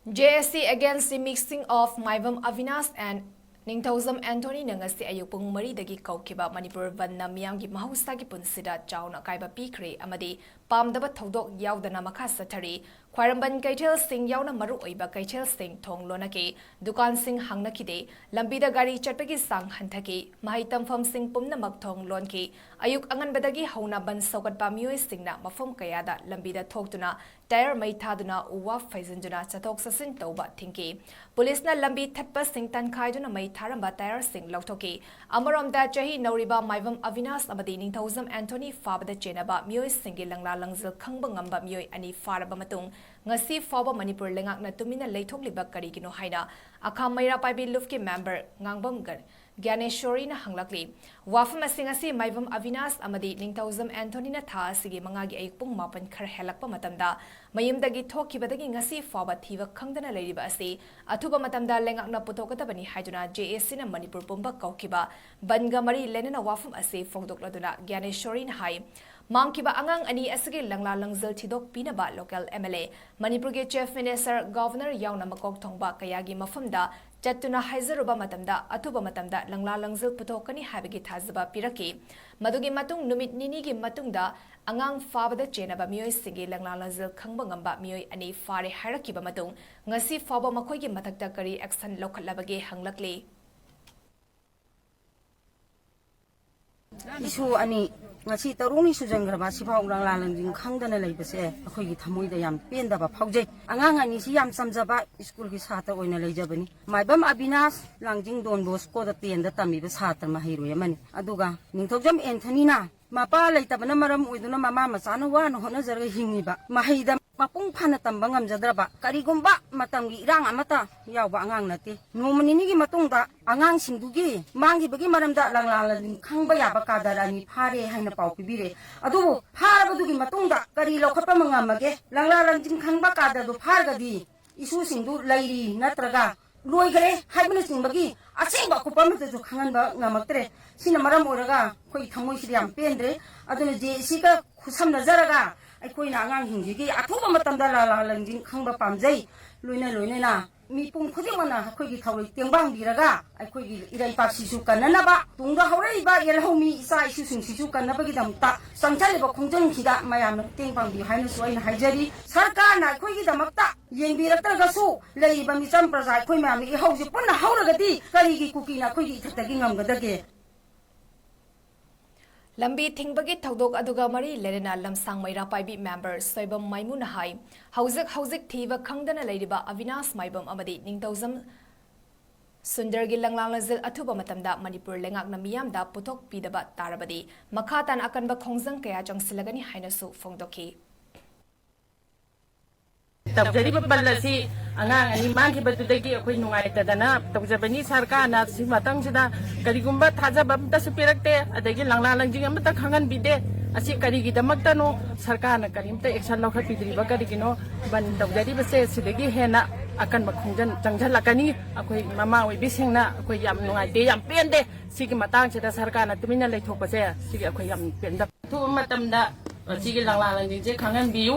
JSC against the mixing of 𝗵𝗵𝗶 and ꯅꯤꯡꯊꯧꯖꯝ ꯅꯪ ꯑꯌꯨꯛ ꯄꯨꯡ 4ꯗꯒꯤ ꯀꯧꯈꯤꯕ ꯃꯅꯤꯄꯨꯔ ꯕꯟꯗ ꯃꯤꯌꯥꯝꯒꯤ ꯃꯍꯧꯁꯥꯒꯤ ꯄꯨꯟꯁꯤꯗ ꯆꯥꯎꯅ ꯑꯀꯥꯏꯕ ꯄꯤꯈ꯭ꯔꯦ ꯑꯃꯗꯤ ꯄꯥꯝꯗꯕ ꯊꯧꯗꯣꯛ ꯌꯥꯎꯗꯅ ꯃꯈꯥ ꯆꯠꯊꯔꯤ ꯈ꯭ꯋꯥꯏꯔꯝꯕꯟ ꯀꯩꯊꯦꯜꯁꯤꯡ ꯌꯥꯎꯅ ꯃꯔꯨꯑꯣꯏꯕ ꯀꯩꯊꯦꯜꯁꯤꯡ ꯊꯣꯡ ꯂꯣꯟꯅꯈꯤ ꯗꯨꯀꯥꯟꯁꯤꯡ ꯍꯥꯡꯅꯈꯤꯗꯦ ꯂꯝꯕꯤꯗ ꯒꯥꯔꯤ ꯆꯠꯄꯒꯤ ꯆꯥꯡ ꯍꯟꯊꯈꯤ ꯃꯍꯩ ꯇꯝꯐꯝꯁꯤꯡ ꯄꯨꯝꯅꯃꯛ ꯊꯣꯡ ꯂꯣꯟꯈꯤ ꯑꯌꯨꯛ ꯑꯉꯟꯕꯗꯒꯤ ꯍꯧꯅ ꯕꯟ ꯁꯧꯒꯠꯄ ꯃꯤꯑꯣꯏꯁꯤꯡꯅ ꯃꯐꯝ ꯀꯌꯥꯗ ꯂꯝꯕꯤꯗ ꯊꯣꯛꯇꯨꯅ ꯇꯥꯌꯔ ꯃꯩ ꯊꯥꯗꯨꯅ ꯎ ꯋꯥ ꯐꯩꯖꯤꯟꯗꯨꯅ ꯆꯠꯊꯣꯛ ꯆꯠꯁꯤꯟ ꯇꯧꯕ ꯊꯤꯡꯈꯤ ꯄꯨꯂꯤꯁꯅ ꯂꯝꯕꯤ ꯊꯠꯄꯁꯤꯡ ꯇꯟꯈꯥꯏꯗꯨꯅ ꯃꯩ ꯊꯥꯔꯝꯕ ꯇꯥꯌꯔꯁꯤꯡ ꯂꯧꯊꯣꯛꯈꯤ ꯑꯃꯔꯣꯝꯗ ꯆꯍꯤ ꯅꯧꯔꯤꯕ ꯃꯥꯏꯕꯝ ꯑꯕꯤꯅꯥꯁ ꯑꯃꯗꯤ ꯅꯤꯡꯊꯧꯖꯝ ꯑꯦꯟꯊꯣꯅꯤ ꯐꯥꯕꯗ ꯆꯦꯟꯅꯕ ꯃꯤꯑꯣꯏꯁꯤꯡꯒꯤ ꯂꯪꯂꯥ ꯂꯪꯖꯜ ꯈꯪꯕ ꯉꯝꯕ ꯃꯤꯑꯣꯏ ꯑꯅꯤ ꯐꯥꯔꯕ ꯃꯇꯨꯡ ꯉꯁꯤ ꯐꯥꯎꯕ ꯃꯅꯤꯄꯨꯔ ꯂꯩꯉꯥꯛꯅ ꯇꯨꯃꯤꯟꯅ ꯂꯩꯊꯣꯛꯂꯤꯕ ꯀꯔꯤꯒꯤꯅꯣ ꯍꯥꯏꯅ ꯈ૰ꯃꯩꯔꯥ ꯂꯨꯞꯀꯤ ꯃꯦꯝꯕꯔ ꯉꯥꯡꯕꯝ ꯍꯪꯂꯛꯂꯤ ꯋꯥꯐꯝ ꯑꯁꯤ ꯉꯁꯤ ꯃꯥꯏꯕꯝ ꯑꯕꯤꯅꯥꯁ ꯑꯃꯗꯤ ꯅꯤꯡꯊꯧꯖꯝ ꯑꯦꯟꯊꯣꯅꯤꯅ ꯊꯥ ꯑꯁꯤꯒꯤ 5ꯒꯤ ꯑꯌꯨꯛ ꯄꯨꯡ 9 ꯈꯔ ꯍꯦꯜꯂꯛꯄ ꯃꯇꯝꯗ ꯃꯌꯨꯝꯗꯒꯤ ꯊꯣꯛꯈꯤꯕꯗꯒꯤ ꯉꯁꯤ ꯐꯥꯎꯕ ꯊꯤꯕ ꯈꯪꯗꯅ ꯂꯩꯔꯤꯕ ꯑꯁꯤ ꯑꯊꯨꯕ ꯃꯇꯝꯗ ꯂꯩꯉꯥꯛꯅ ꯄꯨꯊꯣꯛꯀꯗꯕꯅꯤ ꯍꯥꯏꯗꯨꯅ JSCꯅ ꯃꯅꯤꯄꯨꯔ ꯄꯨꯝꯕ ꯀꯧꯈꯤꯕ ꯕꯟꯒ ꯃꯔꯤ ꯂꯩꯅꯅ ꯋꯥꯐꯝ ꯑꯁꯤ ꯐꯣꯡꯗꯣꯛꯂꯗꯨꯅ ꯒ꯭ꯌꯥꯅꯦꯁꯣꯔꯤꯅ ꯍꯥꯏ ꯃꯥꯡꯈꯤꯕ ꯑꯉꯥꯡ ꯑꯅꯤ ꯑꯁꯤꯒꯤ ꯂꯪꯂꯥ ꯂꯪꯖꯜ ꯊꯤꯗꯣꯛꯄꯤꯅꯕ ꯂꯣꯀꯦꯜ MLA ꯃꯅꯤꯄꯨꯔꯒꯤ ꯆꯤꯐ ꯃꯤꯅꯤꯁꯇꯔ ꯒꯚꯔꯅꯔ ꯌꯥꯎꯅ ꯃꯀꯣꯛ ꯊꯣꯡꯕ ꯀꯌꯥꯒꯤ ꯃꯐꯝꯗ ꯆꯠꯇꯨꯅ ꯍꯥꯏꯖꯔꯨꯕ ꯃꯇꯝꯗ ꯑꯊꯨꯕ ꯃꯇꯝꯗ ꯂꯪꯂꯥ ꯂꯪꯖꯜ ꯄꯨꯊꯣꯛꯀꯅꯤ ꯍꯥꯏꯕꯒꯤ ꯊꯥꯖꯕ ꯄꯤꯔꯛꯈꯤ ꯃꯗꯨꯒꯤ ꯃꯇꯨꯡ ꯅꯨꯃꯤꯠ ꯅꯤꯅꯤꯒꯤ ꯃꯇꯨꯡꯗ ꯑꯉꯥꯡ ꯐꯥꯕꯗ ꯆꯦꯟꯅꯕ ꯃꯤꯑꯣꯏꯁꯤꯡꯒꯤ ꯂꯪꯂꯥ ꯂꯪꯖꯜ ꯈꯪꯕ ꯉꯝꯕ ꯃꯤꯑꯣꯏ ꯑꯅꯤ ꯐꯥꯔꯦ ꯍꯥꯏꯔꯛꯈꯤꯕ ꯃꯇꯨꯡ ꯉꯁꯤ ꯐꯥꯎꯕ ꯃꯈꯣꯏꯒꯤ ꯃꯊꯛꯇ ꯀꯔꯤ ꯑꯦꯛꯁꯟ ꯂꯧꯈꯠꯂꯕꯒꯦ ꯍꯪꯂꯛꯂꯤ ꯏꯁꯨ ꯑꯅꯤ ngasi taruni sujangraba siphau langla langjing khangdana leibase akhoi gi thamoida yam pendaba phaujai angang ani si yam samjaba school gi sata oina leijabani maibam abinas langjing don bosco da tenda tamiba sata mahiro yamani aduga ningthojam anthony na mapa leitabana maram oiduna mama macana wana hona jarga hingiba mahaida mapung phana tamba ngamjadraba karigumba matamgi irang amata yawba angang nati nomanini gi matungda angang singdugi mangi bagi maramda langla langjing khangba yaba kadarani phare haina pau pibire adu pharabadugi matungda kari lokhapa mangamage langla langjing khangba kadadu phargadi isu singdu lairi natraga loigare haibna singbagi asengba kupamatu khanganba ngamaktre sina maram oraga khoi thamoi siriam pendre aduna je sika khusam nazaraga ꯑꯩꯈꯣꯏꯅ ꯑꯉꯥꯡꯁꯤꯡꯁꯤꯒꯤ ꯑꯊꯨꯕ ꯃꯇꯝꯗ ꯂꯥꯂꯥ ꯂꯪꯖꯤꯡ ꯈꯪꯕ ꯄꯥꯝꯖꯩ ꯂꯣꯏꯅ ꯃꯤꯄꯨꯝ ꯈꯨꯗꯤꯡꯃꯛꯅ ꯑꯩꯈꯣꯏꯒꯤ ꯊꯧꯔꯤ ꯇꯦꯡꯕꯥꯡꯕꯤꯔꯒ ꯑꯩꯈꯣꯏꯒꯤ ꯏꯔꯩꯄꯥꯛꯁꯤꯁꯨ ꯀꯟꯅꯅꯕ ꯇꯨꯡꯗ ꯍꯧꯔꯛꯏꯕ ꯌꯦꯜꯍꯧꯃꯤ ꯏꯆꯥ ꯏꯁꯨꯁꯤꯡꯁꯤꯁꯨ ꯀꯟꯅꯕꯒꯤꯗꯃꯛꯇ ꯆꯪꯁꯤꯜꯂꯤꯕ ꯈꯣꯡꯖꯪꯁꯤꯗ ꯃꯌꯥꯝꯅ ꯃꯇꯦꯡ ꯄꯥꯡꯕꯤꯌꯨ ꯍꯥꯏꯅꯁꯨ ꯑꯩꯅ ꯍꯥꯏꯖꯔꯤ ꯁꯔꯀꯥꯔꯅ ꯑꯩꯈꯣꯏꯒꯤꯗꯃꯛꯇ ꯌꯦꯡꯕꯤꯔꯛꯇ꯭ꯔꯒꯁꯨ ꯂꯩꯔꯤꯕ ꯃꯤꯆꯝ ꯄ꯭ꯔꯖꯥ ꯑꯩꯈꯣꯏ ꯃꯌꯥꯝꯒꯤ ꯏꯍꯧꯁꯤ ꯄꯨꯟꯅ ꯍꯧꯔꯒꯗꯤ ꯀꯔꯤꯒꯤ ꯀꯨꯀꯤꯅ ꯑꯩꯈꯣꯏꯒꯤ ꯏꯊꯛꯇꯒꯤ ꯉꯝꯒꯗꯒꯦ ꯂꯝꯕꯤ ꯊꯤꯡꯕꯒꯤ ꯊꯧꯗꯣꯛ ꯑꯗꯨꯒ ꯃꯔꯤ ꯂꯩꯅꯅ ꯂꯝꯁꯥꯡ ꯃꯩꯔꯥ ꯄꯥꯏꯕꯤ ꯃꯦꯝꯕꯔ ꯁꯣꯏꯕꯝ ꯃꯥꯏꯃꯨꯅ ꯍꯥꯏ ꯍꯧꯖꯤꯛ ꯊꯤꯕ ꯈꯪꯗꯅ ꯂꯩꯔꯤꯕ ꯑꯕꯤꯅꯥꯁ ꯃꯥꯏꯕꯝ ꯑꯃꯗꯤ ꯅꯤꯡꯊꯧꯖꯝ ꯁꯨꯟꯗꯔꯒꯤ ꯂꯪꯂꯥ ꯂꯪꯖꯜ ꯑꯊꯨꯕ ꯃꯇꯝꯗ ꯃꯅꯤꯄꯨꯔ ꯂꯩꯉꯥꯛꯅ ꯃꯤꯌꯥꯝꯗ ꯄꯨꯊꯣꯛꯄꯤꯗꯕ ꯇꯥꯔꯕꯗꯤ ꯃꯈꯥ ꯇꯥꯅ ꯑꯀꯟꯕ ꯈꯣꯡꯖꯪ ꯀꯌꯥ ꯆꯪꯁꯤꯜꯂꯒꯅꯤ ꯍꯥꯏꯅꯁꯨ ꯐꯣꯡꯗꯣꯛꯈꯤ ꯇꯧꯖꯔꯤꯕ ꯕꯜ ꯑꯁꯤ ꯑꯉꯥꯡ ꯑꯅꯤ ꯃꯥꯡꯈꯤꯕꯗꯨꯗꯒꯤ ꯑꯩꯈꯣꯏ ꯅꯨꯡꯉꯥꯏꯇꯗꯅ ꯇꯧꯖꯕꯅꯤ ꯁꯔꯀꯥꯔꯅ ꯁꯤ ꯃꯇꯥꯡꯁꯤꯗ ꯀꯔꯤꯒꯨꯝꯕ ꯊꯥꯖꯕ ꯑꯃꯇꯁꯨ ꯄꯤꯔꯛꯇꯦ ꯑꯗꯒꯤ ꯂꯪꯂꯥ ꯂꯪꯖꯤꯡ ꯑꯃꯇ ꯈꯪꯍꯟꯕꯤꯗꯦ ꯑꯁꯤ ꯀꯔꯤꯒꯤꯗꯃꯛꯇꯅꯣ ꯁꯔꯀꯥꯔꯅ ꯀꯔꯤꯝꯇ ꯑꯦꯛꯁꯟ ꯂꯧꯈꯠꯄꯤꯗ꯭ꯔꯤꯕ ꯀꯔꯤꯒꯤꯅꯣ ꯕꯟ ꯇꯧꯖꯔꯤꯕꯁꯦ ꯁꯤꯗꯒꯤ ꯍꯦꯟꯅ ꯑꯀꯟꯕ ꯈꯣꯡꯖꯪ ꯆꯪꯁꯤꯜꯂꯛꯀꯅꯤ ꯑꯩꯈꯣꯏ ꯃꯃꯥ ꯑꯣꯏꯕꯤꯁꯤꯡꯅ ꯑꯩꯈꯣꯏ ꯌꯥꯝ ꯅꯨꯡꯉꯥꯏꯇꯦ ꯌꯥꯝ ꯄꯦꯟꯗꯦ ꯁꯤꯒꯤ ꯃꯇꯥꯡꯁꯤꯗ ꯁꯔꯀꯥꯔꯅ ꯇꯨꯃꯤꯟꯅ ꯂꯩꯊꯣꯛꯄꯁꯦ ꯁꯤꯒꯤ ꯑꯩꯈꯣꯏ ꯌꯥꯝ ꯄꯦꯟꯗꯕ ꯑꯊꯨꯕ ꯃꯇꯝꯗ ꯁꯤꯒꯤ ꯂꯪꯂꯥ ꯂꯪꯖꯤꯡꯁꯦ ꯈꯪꯍꯟꯕꯤꯌꯨ